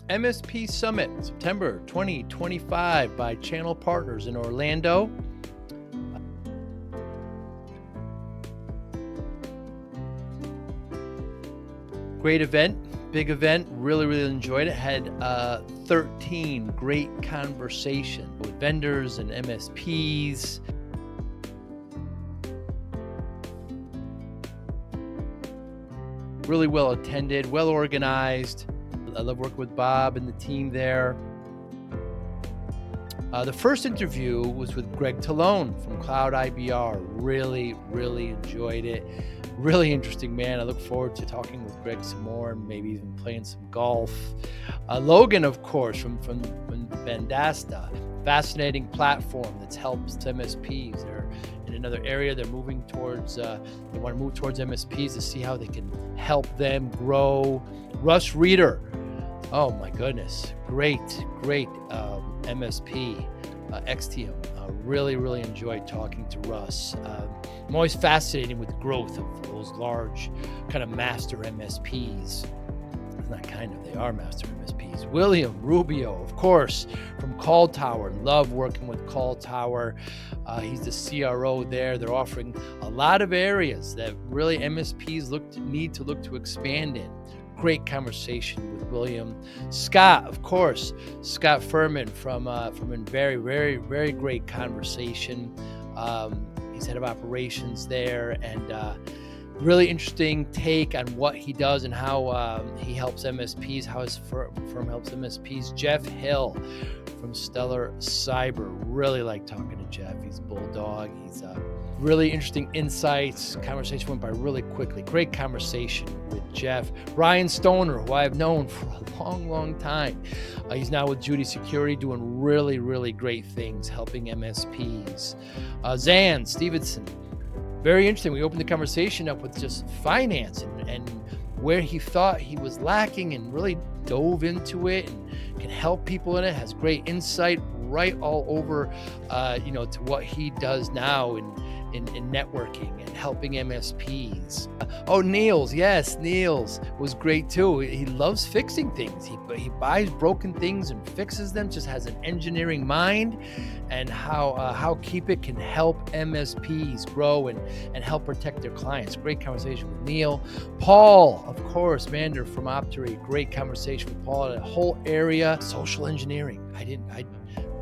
MSP Summit, September 2025 by Channel Partners in Orlando. Great event, big event, really enjoyed it. Had 13 great conversations with vendors and MSPs. Really well attended, well organized. I love working with Bob and the team there. The first interview was with Greg Talone from Cloud IBR. Really enjoyed it. Really interesting man. I look forward to talking with Greg some more and maybe even playing some golf. Logan, of course, from Vendasta. Fascinating platform that helps MSPs. They're in another area. They're moving towards, they want to move towards MSPs to see how they can help them grow. Russ Reeder. Oh my goodness. Great MSP, XTM. Really enjoyed talking to Russ. I'm always fascinated with the growth of those large kind of master MSPs. They are master MSPs. William Rubio, of course, from Call Tower. Love working with Call Tower. He's the CRO there. They're offering a lot of areas that really MSPs need to look to expand in. Great conversation with William. Scott, of course, Scott Furman from a very great conversation. He's head of operations there, and really interesting take on what he does and how he helps MSPs, how his firm helps MSPs. Jeff Hill from Stellar Cyber. Really like talking to Jeff. He's Bulldog. He's really interesting insights. Conversation went by really quickly. Great conversation with Jeff. Ryan Stoner, who I have known for a long time. He's now with Judy Security, doing really great things, helping MSPs. Zan Stevenson. Very interesting. We opened the conversation up with just finance and where he thought he was lacking, and really dove into it and can help people in it. Has great insight right all over, to what he does now in networking and helping MSPs. Niels was great too. He loves fixing things. He buys broken things and fixes them. Just has an engineering mind, and how Keep It can help MSPs grow and help protect their clients. Great conversation with Neil. Paul, of course, Vander from Optory. Great conversation with Paul. The whole area, social engineering. I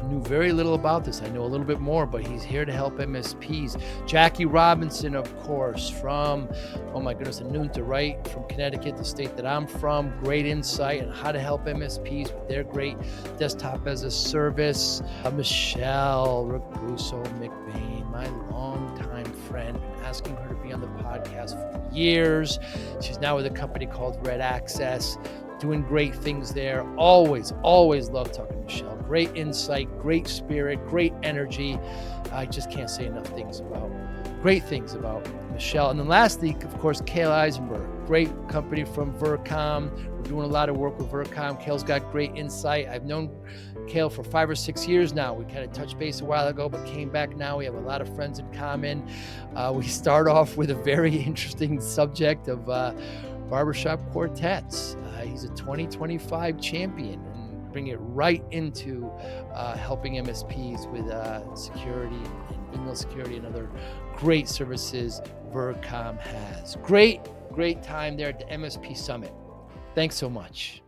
knew very little about this. I know a little bit more, but he's here to help MSPs. Jackie Robinson, of course, from, Anunta, right? From Connecticut, the state that I'm from. Great insight on how to help MSPs with their great desktop as a service. Michelle Raguso McBain, my longtime friend, been asking her to be on the podcast for years. She's now with a company called Red Access, doing great things there. Always love talking to Michelle. Great insight, great spirit, great energy. I just can't say enough great things about Michelle. And then lastly, of course, Cale Eisenberg, great company from Vercom. We're doing a lot of work with Vercom. Cale's got great insight. I've known Cale for 5 or 6 years now. We kind of touched base a while ago, but came back now. We have a lot of friends in common. We start off with a very interesting subject of barbershop quartets. He's a 2025 champion, and bring it right into helping MSPs with security and email security and other great services Vercom has. Great time there at the MSP Summit. Thanks so much.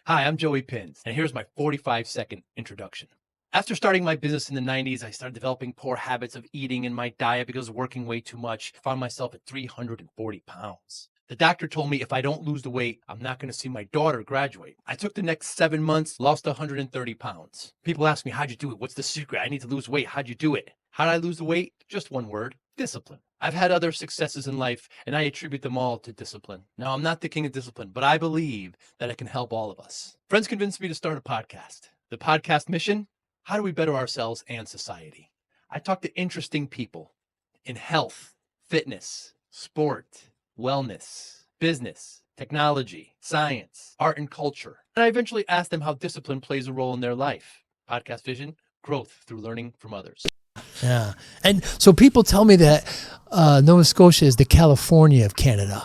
Hi, I'm Joey Pinz, and here's my 45-second introduction. After starting my business in the 90s, I started developing poor habits of eating in my diet because of working way too much. I found myself at 340 pounds. The doctor told me if I don't lose the weight, I'm not going to see my daughter graduate. I took the next 7 months, lost 130 pounds. People ask me, how'd you do it? What's the secret? I need to lose weight. How'd you do it? How did I lose the weight? Just one word: discipline. I've had other successes in life, and I attribute them all to discipline. Now, I'm not the king of discipline, but I believe that it can help all of us. Friends convinced me to start a podcast. The podcast mission: how do we better ourselves and society? I talk to interesting people in health, fitness, sport, wellness, business, technology, science, art, and culture. And I eventually asked them how discipline plays a role in their life. Podcast vision: growth through learning from others. Yeah. And so people tell me that Nova Scotia is the California of Canada.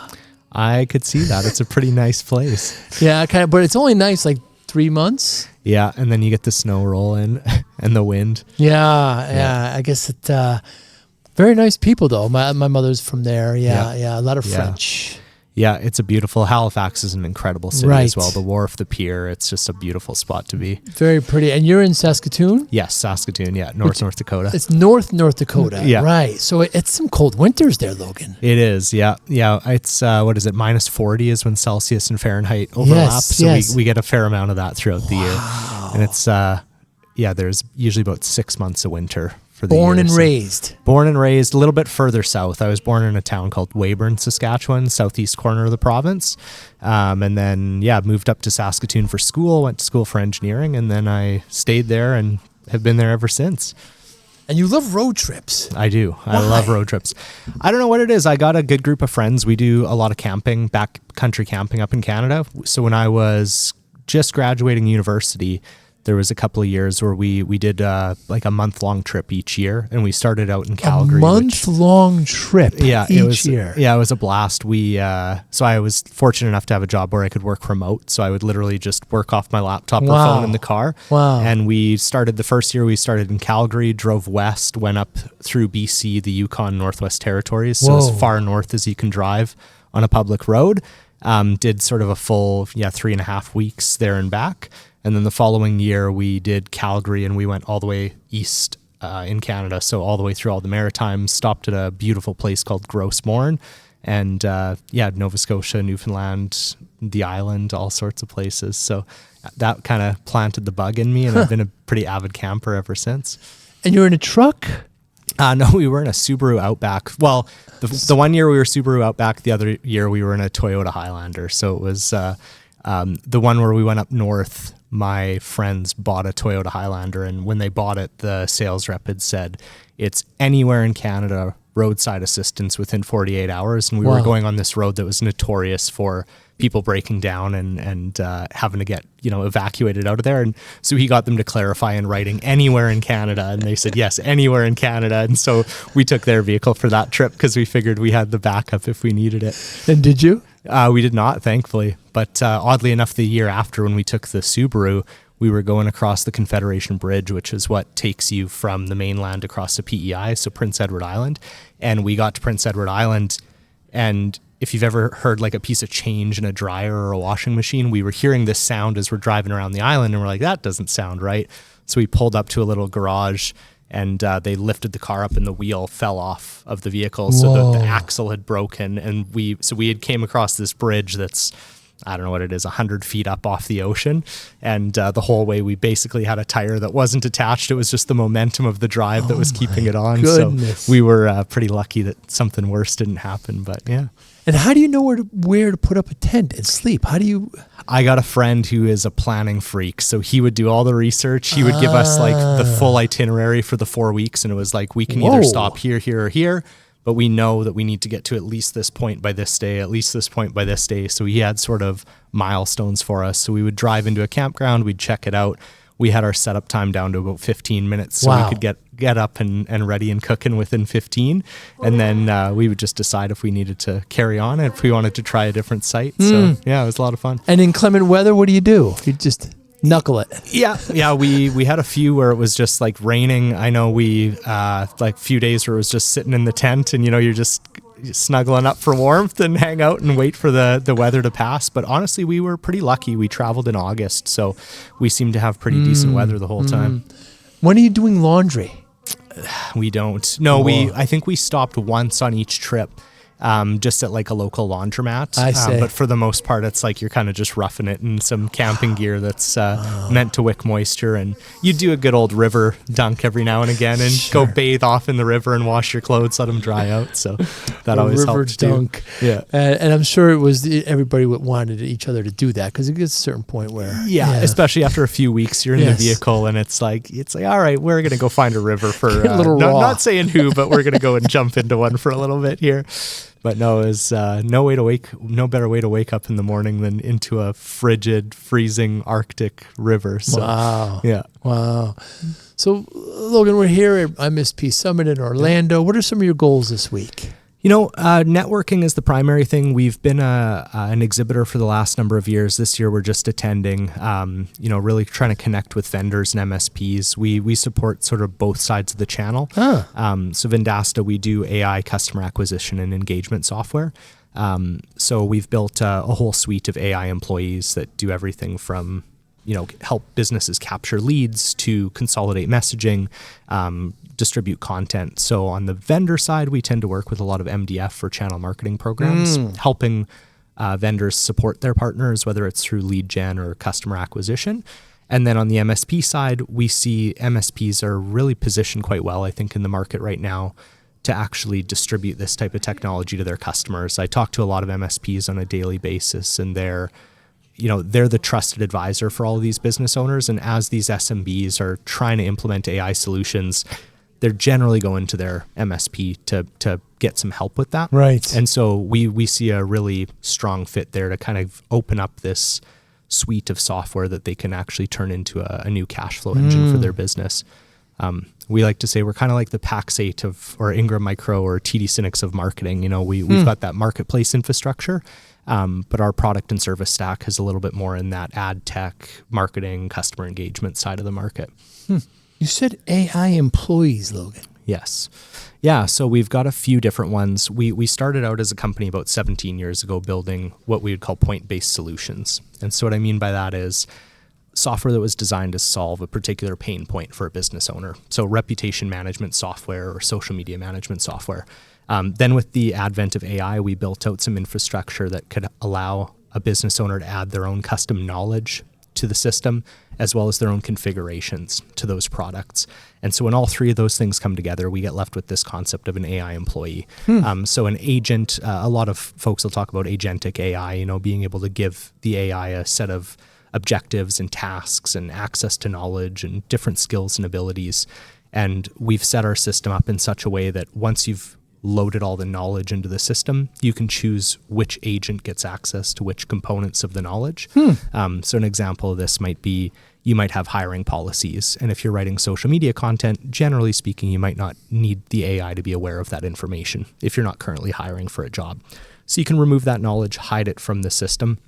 I could see that. It's a pretty nice place. Yeah, kind of, but it's only nice like 3 months. Yeah, and then you get the snow roll in and the wind. Yeah. I guess it. Very nice people though. My mother's from there. Yeah. A lot of French. Yeah, it's a beautiful. Halifax is an incredible city as well. The wharf, the pier. It's just a beautiful spot to be. Very pretty. And you're in Saskatoon? Yes, Saskatoon. Yeah, North Dakota. It's North Dakota. Yeah. Right. So it's some cold winters there, Logan. It is. Yeah. It's what is it? -40 is when Celsius and Fahrenheit overlap. We get a fair amount of that throughout the year, and it's there's usually about 6 months of winter. Born and raised, a little bit further south. I was born in a town called Weyburn, Saskatchewan, southeast corner of the province. And then, moved up to Saskatoon for school, went to school for engineering, and then I stayed there and have been there ever since. And you love road trips. I do. Why? I love road trips. I don't know what it is. I got a good group of friends. We do a lot of camping, backcountry camping up in Canada. So when I was just graduating university, there was a couple of years where we did like a month-long trip each year, and we started out in Calgary. A month-long trip each year. Yeah, it was a blast. So I was fortunate enough to have a job where I could work remote, so I would literally just work off my laptop or phone in the car. Wow. And the first year we started in Calgary, drove west, went up through BC, the Yukon, Northwest Territories, so as far north as you can drive on a public road. Did sort of a full 3.5 weeks there and back. And then the following year we did Calgary, and we went all the way east in Canada. So all the way through all the Maritimes, stopped at a beautiful place called Gros Morne, and Nova Scotia, Newfoundland, the island, all sorts of places. So that kind of planted the bug in me, and I've been a pretty avid camper ever since. And you're in a truck? No, we were in a Subaru Outback. Well, the one year we were Subaru Outback, the other year we were in a Toyota Highlander. So it was the one where we went up north. My friends bought a Toyota Highlander, and when they bought it, the sales rep had said it's anywhere in Canada, roadside assistance within 48 hours. And we were going on this road that was notorious for people breaking down and having to get, evacuated out of there. And so he got them to clarify in writing anywhere in Canada. And they said, yes, anywhere in Canada. And so we took their vehicle for that trip because we figured we had the backup if we needed it. And did you? We did not, thankfully. But oddly enough, the year after, when we took the Subaru, we were going across the Confederation Bridge, which is what takes you from the mainland across to PEI, so Prince Edward Island. And we got to Prince Edward Island, and if you've ever heard like a piece of change in a dryer or a washing machine, we were hearing this sound as we're driving around the island, and we're like, that doesn't sound right. So we pulled up to a little garage, and they lifted the car up, and the wheel fell off of the vehicle. So the axle had broken, and we had came across this bridge that's, I don't know what it is, 100 feet up off the ocean. And the whole way we basically had a tire that wasn't attached. It was just the momentum of the drive that was keeping it on. Goodness. So we were pretty lucky that something worse didn't happen, but yeah. And how do you know where to put up a tent and sleep? I got a friend who is a planning freak, so he would do all the research. He would give us like the full itinerary for the 4 weeks, and it was like, we can either stop here, here, or here, but we know that we need to get to at least this point by this day, at least this point by this day. So he had sort of milestones for us. So we would drive into a campground, we'd check it out. We had our setup time down to about 15 minutes, so we could get up and ready and cooking within 15. And then we would just decide if we needed to carry on, if we wanted to try a different site. So yeah, it was a lot of fun. And in clement weather, what do? You just knuckle it. Yeah. We had a few where it was just like raining. I know we like a few days where it was just sitting in the tent, and you're just snuggling up for warmth and hang out and wait for the weather to pass. But honestly, we were pretty lucky. We traveled in August, so we seemed to have pretty decent weather the whole time. When are you doing laundry? We don't. No, I think we stopped once on each trip. Just at like a local laundromat. I see. But for the most part, it's like you're kind of just roughing it in some camping gear that's meant to wick moisture. And you do a good old river dunk every now and again, and go bathe off in the river and wash your clothes, let them dry out. So that always helps too. River dunk. Yeah. And I'm sure it was everybody wanted each other to do that, because it gets a certain point where. Yeah, especially after a few weeks, you're in the vehicle, and it's like, all right, we're going to go find a river for, not saying who, but we're going to go and jump into one for a little bit here. But no, it was no better way to wake up in the morning than into a frigid, freezing Arctic river. So, wow. Yeah. Wow. So, Logan, we're here at MSP Summit in Orlando. What are some of your goals this week? Networking is the primary thing. We've been an exhibitor for the last number of years. This year, we're just attending, really trying to connect with vendors and MSPs. We support sort of both sides of the channel. So Vendasta, we do AI customer acquisition and engagement software. So we've built a whole suite of AI employees that do everything from help businesses capture leads to consolidate messaging, distribute content. So on the vendor side, we tend to work with a lot of MDF for channel marketing programs, helping vendors support their partners, whether it's through lead gen or customer acquisition. And then on the MSP side, we see MSPs are really positioned quite well, I think, in the market right now to actually distribute this type of technology to their customers. I talk to a lot of MSPs on a daily basis, and they're the trusted advisor for all of these business owners. And as these SMBs are trying to implement AI solutions, they're generally going to their MSP to get some help with that. Right. And so we see a really strong fit there to kind of open up this suite of software that they can actually turn into a new cash flow engine for their business. We like to say we're kind of like the Pax8 or Ingram Micro or TD SYNNEX of marketing. We've got that marketplace infrastructure. But our product and service stack is a little bit more in that ad tech, marketing, customer engagement side of the market. You said AI employees, Logan. Yes. Yeah, so we've got a few different ones. We started out as a company about 17 years ago building what we would call point-based solutions. And so what I mean by that is software that was designed to solve a particular pain point for a business owner. So reputation management software or social media management software. Then with the advent of AI, we built out some infrastructure that could allow a business owner to add their own custom knowledge to the system, as well as their own configurations to those products. And so when all three of those things come together, we get left with this concept of an AI employee. So an agent, a lot of folks will talk about agentic AI, being able to give the AI a set of objectives and tasks and access to knowledge and different skills and abilities. And we've set our system up in such a way that once you've loaded all the knowledge into the system, you can choose which agent gets access to which components of the knowledge. So an example of this might be, you might have hiring policies. And if you're writing social media content, generally speaking, you might not need the AI to be aware of that information if you're not currently hiring for a job. So you can remove that knowledge, hide it from the system.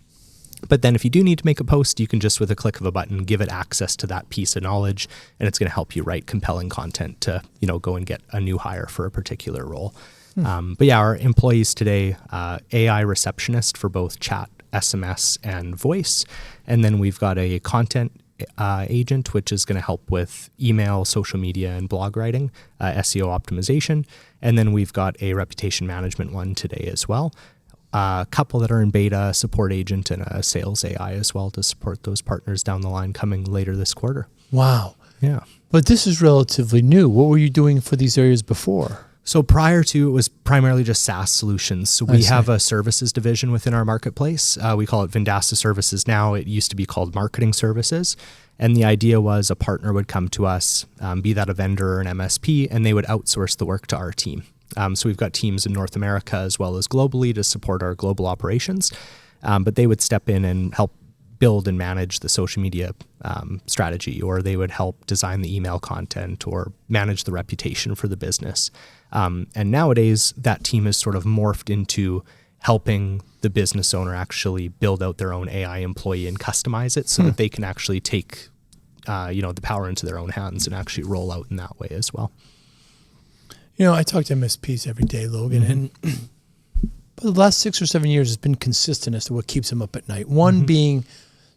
But then if you do need to make a post, you can just with a click of a button, give it access to that piece of knowledge, and it's going to help you write compelling content to, go and get a new hire for a particular role. But yeah, our employees today, AI receptionist for both chat, SMS, and voice. And then we've got a content agent, which is going to help with email, social media, and blog writing, SEO optimization. And then we've got a reputation management one today as well. A couple that are in beta, support agent, and a sales AI as well to support those partners down the line coming later this quarter. Wow. Yeah. But this is relatively new. What were you doing for these areas before? So prior to, it was primarily just SaaS solutions. So we have a services division within our marketplace. We call it Vendasta Services now. It used to be called Marketing Services. And the idea was a partner would come to us, be that a vendor or an MSP, and they would outsource the work to our team. So we've got teams in North America as well as globally to support our global operations. But they would step in and help build and manage the social media strategy, or they would help design the email content or manage the reputation for the business. And nowadays, that team has sort of morphed into helping the business owner actually build out their own AI employee and customize it so that they can actually take the power into their own hands and actually roll out in that way as well. I talk to MSPs every day, Logan, and for the last 6 or 7 years, it's been consistent as to what keeps them up at night. One being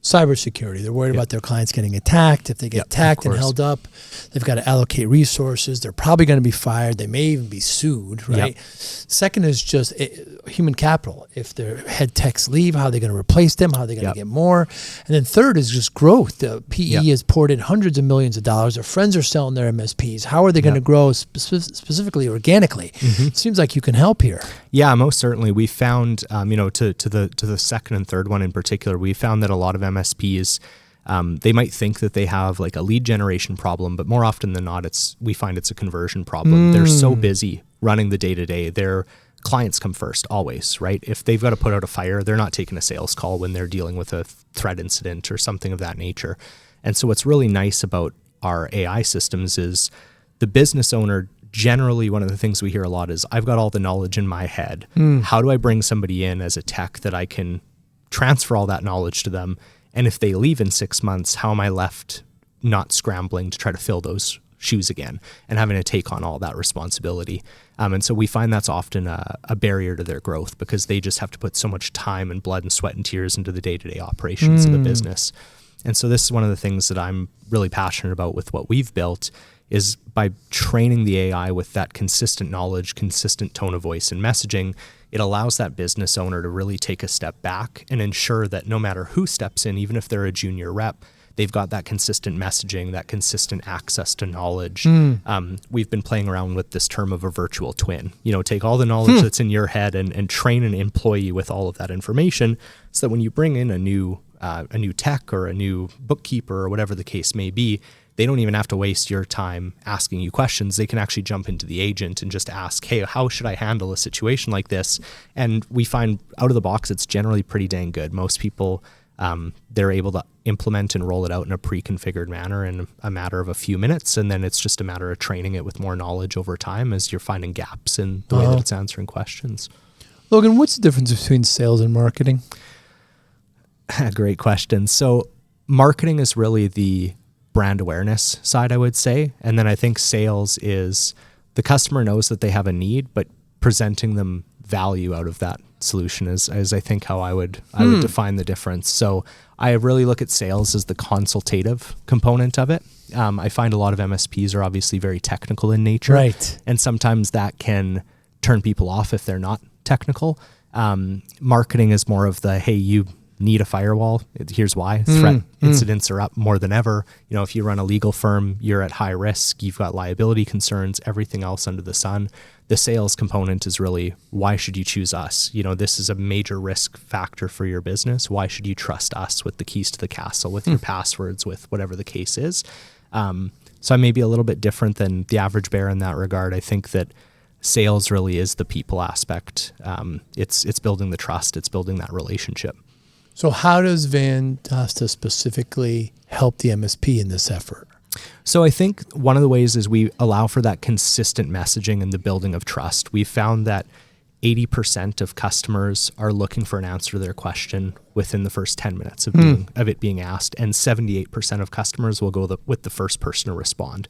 cybersecurity. They're worried about their clients getting attacked. If they get attacked and held up, they've got to allocate resources. They're probably going to be fired. They may even be sued, right? Second is just human capital. If their head techs leave, how are they going to replace them? How are they going to get more? And then third is just growth. The PE has poured in hundreds of millions of dollars. Their friends are selling their MSPs. How are they going to grow specifically organically? It seems like you can help here. Yeah, most certainly. We found, to the second and third one in particular, we found that a lot of MSPs, they might think that they have like a lead generation problem, but more often than not, we find it's a conversion problem. They're so busy running the day-to-day. Their clients come first always, right? If they've got to put out a fire, they're not taking a sales call when they're dealing with a threat incident or something of that nature. And so what's really nice about our AI systems is the business owner generally one of the things we hear a lot is, I've got all the knowledge in my head. How do I bring somebody in as a tech that I can transfer all that knowledge to them? And if they leave in 6 months, how am I left not scrambling to try to fill those shoes again and having to take on all that responsibility? And so we find that's often a barrier to their growth, because they just have to put so much time and blood and sweat and tears into the day-to-day operations of the business. And so this is one of the things that I'm really passionate about with what we've built, is by training the AI with that consistent knowledge, consistent tone of voice and messaging, it allows that business owner to really take a step back and ensure that no matter who steps in, even if they're a junior rep, they've got that consistent messaging, that consistent access to knowledge. We've been playing around with this term of a virtual twin. Take all the knowledge that's in your head and train an employee with all of that information, so that when you bring in a new tech or a new bookkeeper or whatever the case may be, they don't even have to waste your time asking you questions. They can actually jump into the agent and just ask, hey, how should I handle a situation like this? And we find out of the box, it's generally pretty dang good. Most people, they're able to implement and roll it out in a pre-configured manner in a matter of a few minutes. And then it's just a matter of training it with more knowledge over time as you're finding gaps in the way that it's answering questions. Logan, what's the difference between sales and marketing? Great question. So marketing is really the brand awareness side, I would say. And then I think sales is the customer knows that they have a need, but presenting them value out of that solution is I think how I would define the difference. So I really look at sales as the consultative component of it. I find a lot of MSPs are obviously very technical in nature. Right. And sometimes that can turn people off if they're not technical. Marketing is more of the, hey, you need a firewall. Here's why. Threat incidents are up more than ever. If you run a legal firm, you're at high risk. You've got liability concerns, everything else under the sun. The sales component is really, why should you choose us? This is a major risk factor for your business. Why should you trust us with the keys to the castle, with your passwords, with whatever the case is? So I may be a little bit different than the average bear in that regard. I think that sales really is the people aspect. It's building the trust. It's building that relationship. So how does Vendasta specifically help the MSP in this effort? So I think one of the ways is we allow for that consistent messaging and the building of trust. We've found that 80% of customers are looking for an answer to their question within the first 10 minutes of it being asked, and 78% of customers will go with the first person to respond.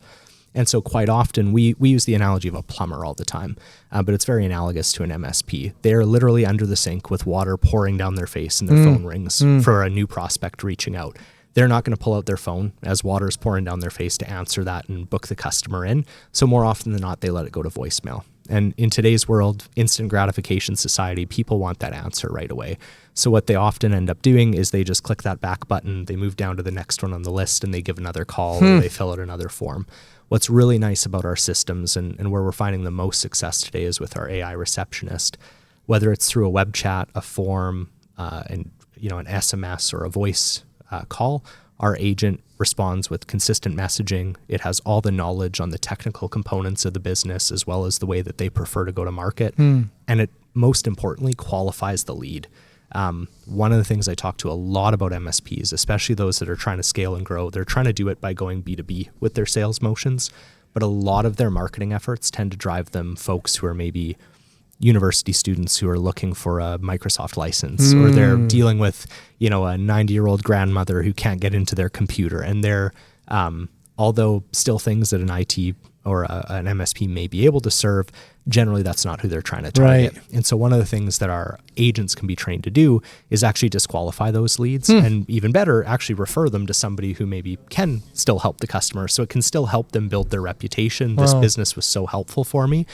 And so quite often we use the analogy of a plumber all the time, but it's very analogous to an MSP. They're literally under the sink with water pouring down their face and their phone rings for a new prospect reaching out. They're not going to pull out their phone as water is pouring down their face to answer that and book the customer in. So more often than not, they let it go to voicemail. And in today's world, instant gratification society, people want that answer right away. So what they often end up doing is they just click that back button, they move down to the next one on the list, and they give another call or they fill out another form. What's really nice about our systems and where we're finding the most success today is with our AI receptionist, whether it's through a web chat, a form, and an SMS or a voice call. Our agent responds with consistent messaging. It has all the knowledge on the technical components of the business as well as the way that they prefer to go to market. And it most importantly qualifies the lead. One of the things I talk to a lot about MSPs, especially those that are trying to scale and grow, they're trying to do it by going B2B with their sales motions, but a lot of their marketing efforts tend to drive them folks who are maybe university students who are looking for a Microsoft license, or they're dealing with, a 90-year-old grandmother who can't get into their computer. And they're, although still things that an IT or an MSP may be able to serve, generally that's not who they're trying to target. Right. And so one of the things that our agents can be trained to do is actually disqualify those leads and even better, actually refer them to somebody who maybe can still help the customer. So it can still help them build their reputation. This business was so helpful for me,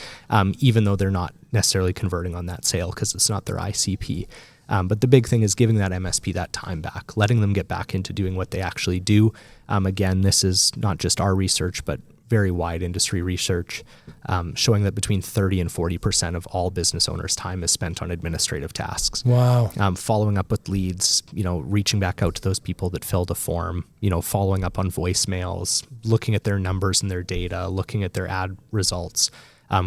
even though they're not necessarily converting on that sale because it's not their ICP. But the big thing is giving that MSP that time back, letting them get back into doing what they actually do. Again, this is not just our research, but very wide industry research showing that between 30 and 40% of all business owners' time is spent on administrative tasks. Wow. Following up with leads, reaching back out to those people that filled a form, following up on voicemails, looking at their numbers and their data, looking at their ad results.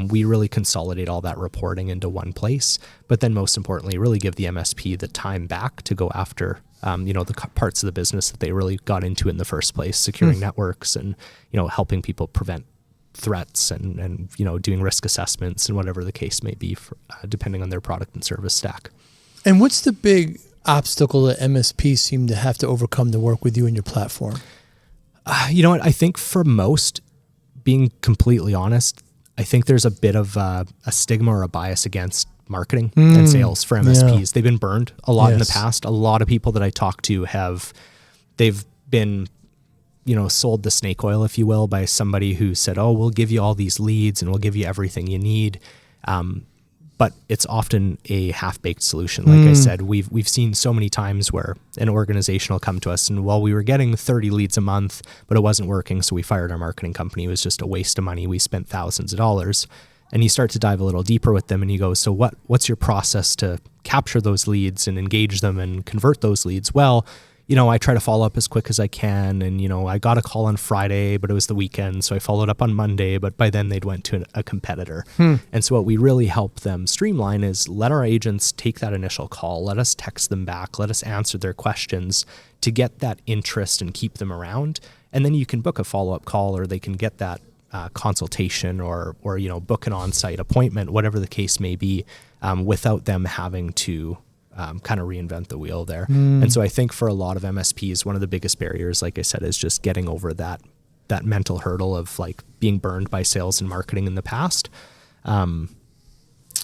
We really consolidate all that reporting into one place, but then most importantly, really give the MSP the time back to go after the parts of the business that they really got into in the first place, securing networks and, helping people prevent threats and doing risk assessments and whatever the case may be, for, depending on their product and service stack. And what's the big obstacle that MSPs seem to have to overcome to work with you and your platform? You know what? I think for most, being completely honest, I think there's a bit of a stigma or a bias against marketing and sales for MSPs. Yeah. They've been burned a lot in the past. A lot of people that I talk to they've been, sold the snake oil, if you will, by somebody who said, oh, we'll give you all these leads and we'll give you everything you need. But it's often a half-baked solution. Like I said, we've seen so many times where an organization will come to us and, well, we were getting 30 leads a month, but it wasn't working, so we fired our marketing company. It was just a waste of money. We spent thousands of dollars. And you start to dive a little deeper with them and you go, so what's your process to capture those leads and engage them and convert those leads? Well, I try to follow up as quick as I can. And, I got a call on Friday, but it was the weekend. So I followed up on Monday, but by then they'd went to a competitor. And so what we really help them streamline is let our agents take that initial call, let us text them back, let us answer their questions to get that interest and keep them around. And then you can book a follow-up call, or they can get that consultation or book an on-site appointment, whatever the case may be, without them having to kind of reinvent the wheel there. And so I think for a lot of MSPs, one of the biggest barriers, like I said, is just getting over that mental hurdle of like being burned by sales and marketing in the past. And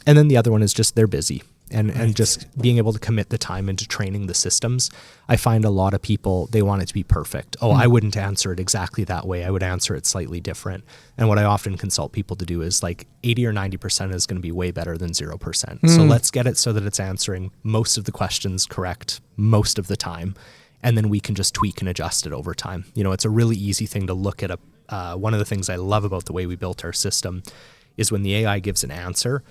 then the other one is just they're busy. And just being able to commit the time into training the systems. I find a lot of people, they want it to be perfect. Oh, I wouldn't answer it exactly that way. I would answer it slightly different. And what I often consult people to do is like 80 or 90% is going to be way better than 0%. So let's get it so that it's answering most of the questions correct most of the time. And then we can just tweak and adjust it over time. It's a really easy thing to look at. One of the things I love about the way we built our system is when the AI gives an answer,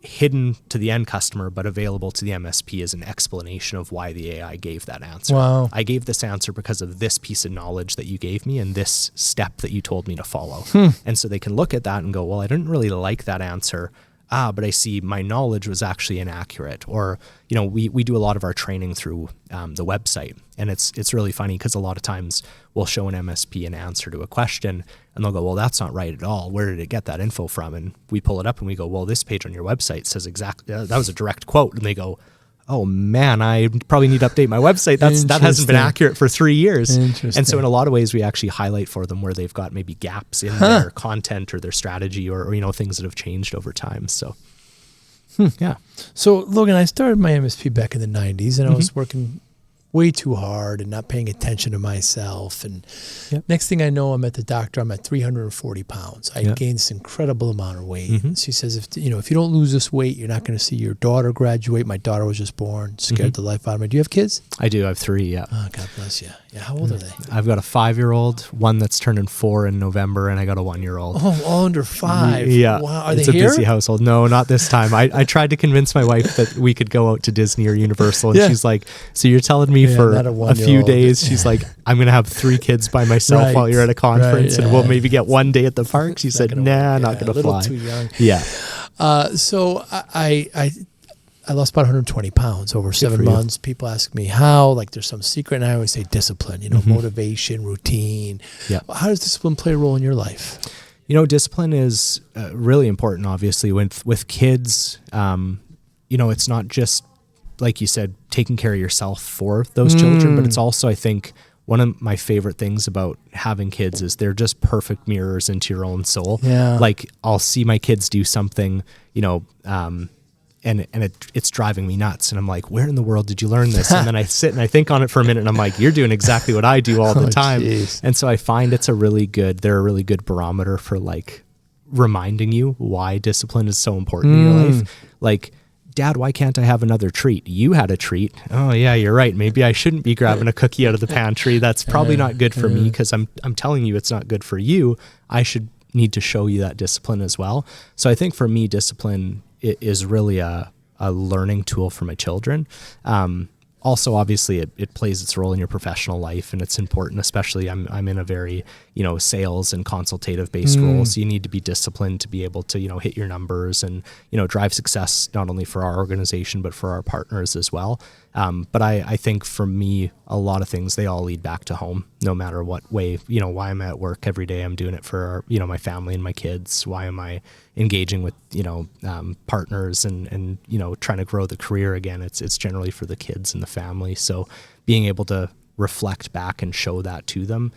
hidden to the end customer but available to the MSP as an explanation of why the AI gave that answer. Wow. I gave this answer because of this piece of knowledge that you gave me and this step that you told me to follow. And so they can look at that and go, well, I didn't really like that answer. But I see my knowledge was actually inaccurate. Or, we do a lot of our training through the website. And it's really funny because a lot of times we'll show an MSP an answer to a question and they'll go, well, that's not right at all. Where did it get that info from? And we pull it up and we go, well, this page on your website says exactly, that was a direct quote. And they go, oh man, I probably need to update my website. That hasn't been accurate for 3 years. And so in a lot of ways, we actually highlight for them where they've got maybe gaps in their content or their strategy or things that have changed over time. So, yeah. So Logan, I started my MSP back in the 90s and I was working way too hard and not paying attention to myself. And next thing I know, I'm at the doctor. I'm at 340 pounds. I gained this incredible amount of weight. She says, if you don't lose this weight, you're not going to see your daughter graduate. My daughter was just born, scared the life out of me. Do you have kids? I do. I have 3. Yeah. Oh, God bless you. Yeah. How old are they? I've got a 5-year-old, one that's turning 4 in November, and I got a 1-year-old. Oh, all under 5. Yeah. Wow. Are it's they here? Busy household. No, not this time. I tried to convince my wife that we could go out to Disney or Universal, and she's like, so you're telling me for a few days, she's like, I'm going to have 3 kids by myself while you're at a conference, and we'll maybe get 1 day at the park. She said, nah, not going to fly. Too young. Yeah. So I lost about 120 pounds over 7 months. People ask me how, like there's some secret, and I always say discipline, motivation, routine. Yeah. How does discipline play a role in your life? Discipline is really important, obviously. With kids, it's not just, like you said, taking care of yourself for those children, but it's also, I think, one of my favorite things about having kids is they're just perfect mirrors into your own soul. Yeah. Like I'll see my kids do something, and it's driving me nuts. And I'm like, where in the world did you learn this? And then I sit and I think on it for a minute and I'm like, you're doing exactly what I do all the time. Geez. And so I find they're a really good barometer for like reminding you why discipline is so important in your life. Like, Dad, why can't I have another treat? You had a treat. Oh yeah, you're right. Maybe I shouldn't be grabbing a cookie out of the pantry. That's probably not good for me because I'm telling you it's not good for you. I should need to show you that discipline as well. So I think for me, discipline is really a learning tool for my children. also, obviously, it plays its role in your professional life, and it's important. Especially, I'm in a very sales and consultative based role, so you need to be disciplined to be able to hit your numbers and drive success not only for our organization but for our partners as well. But I think for me, a lot of things, they all lead back to home, no matter what way. Why I'm at work every day, I'm doing it for my family and my kids. Why am I engaging with partners and trying to grow the career again? It's generally for the kids and the family. So being able to reflect back and show that to them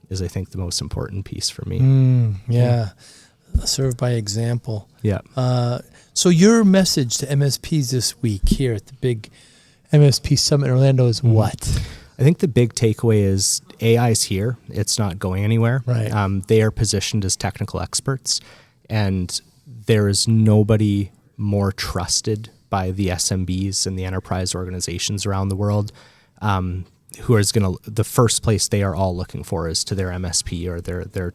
is, I think, the most important piece for me. Yeah. Serve by example. Yeah. So your message to MSPs this week here at the big MSP Summit Orlando is what? I think the big takeaway is AI is here. It's not going anywhere. Right. They are positioned as technical experts, and there is nobody more trusted by the SMBs and the enterprise organizations around the world who is going to, the first place they are all looking for is to their MSP or their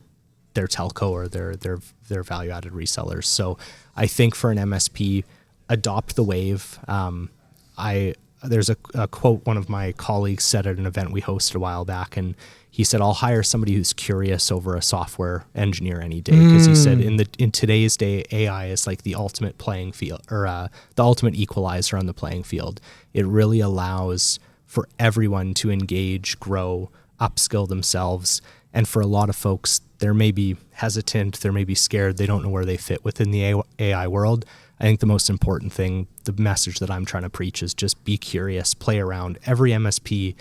telco or their value-added resellers. So I think for an MSP, adopt the wave. There's a quote one of my colleagues said at an event we hosted a while back, and he said, "I'll hire somebody who's curious over a software engineer any day," because he said in today's day, AI is like the ultimate playing field, or the ultimate equalizer on the playing field. It really allows for everyone to engage, grow, upskill themselves. And for a lot of folks, they may be hesitant, they may be scared, they don't know where they fit within the AI world. I think the most important thing, the message that I'm trying to preach, is just be curious, play around. Every MSP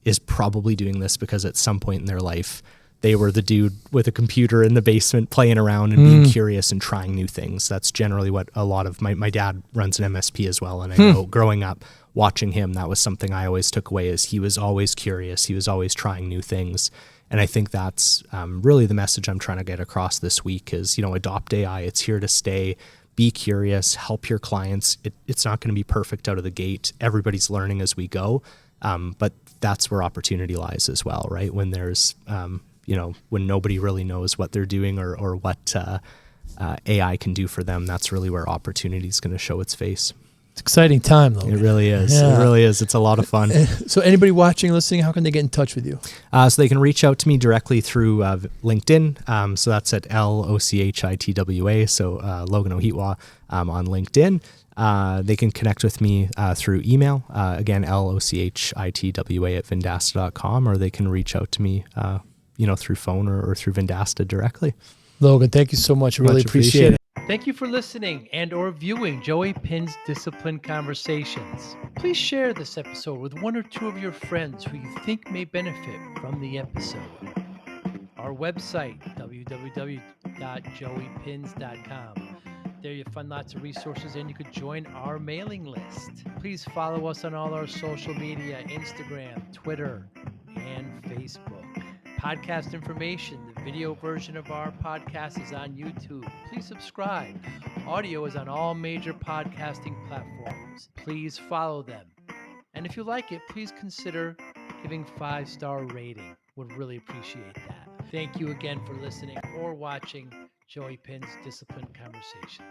is probably doing this because at some point in their life, they were the dude with a computer in the basement playing around and being curious and trying new things. That's generally what a lot of my dad runs an MSP as well. And I know growing up, watching him, that was something I always took away, is he was always curious. He was always trying new things. And I think that's really the message I'm trying to get across this week is, adopt AI. It's here to stay. Be curious, help your clients. It's not going to be perfect out of the gate. Everybody's learning as we go. But that's where opportunity lies as well, right? When there's, when nobody really knows what they're doing or what AI can do for them, that's really where opportunity is going to show its face. It's an exciting time, though. It really is. Yeah. It really is. It's a lot of fun. So anybody watching, listening, how can they get in touch with you? So they can reach out to me directly through LinkedIn. So that's at Lochitwa. So Logan Ochitwa on LinkedIn. They can connect with me through email. Again, Lochitwa@vendasta.com, or they can reach out to me, through phone or through Vendasta directly. Logan, thank you so much. I really appreciate it. Thank you for listening and or viewing Joey Pinz Discipline Conversations. Please share this episode with one or two of your friends who you think may benefit from the episode. Our website, www.joeypinz.com. There you'll find lots of resources and you could join our mailing list. Please follow us on all our social media, Instagram, Twitter, and Facebook. Podcast information, the video version of our podcast is on YouTube. Please subscribe. Audio is on all major podcasting platforms. Please follow them. And if you like it, please consider giving 5-star rating. Would really appreciate that. Thank you again for listening or watching Joey Pinz Discipline Conversations.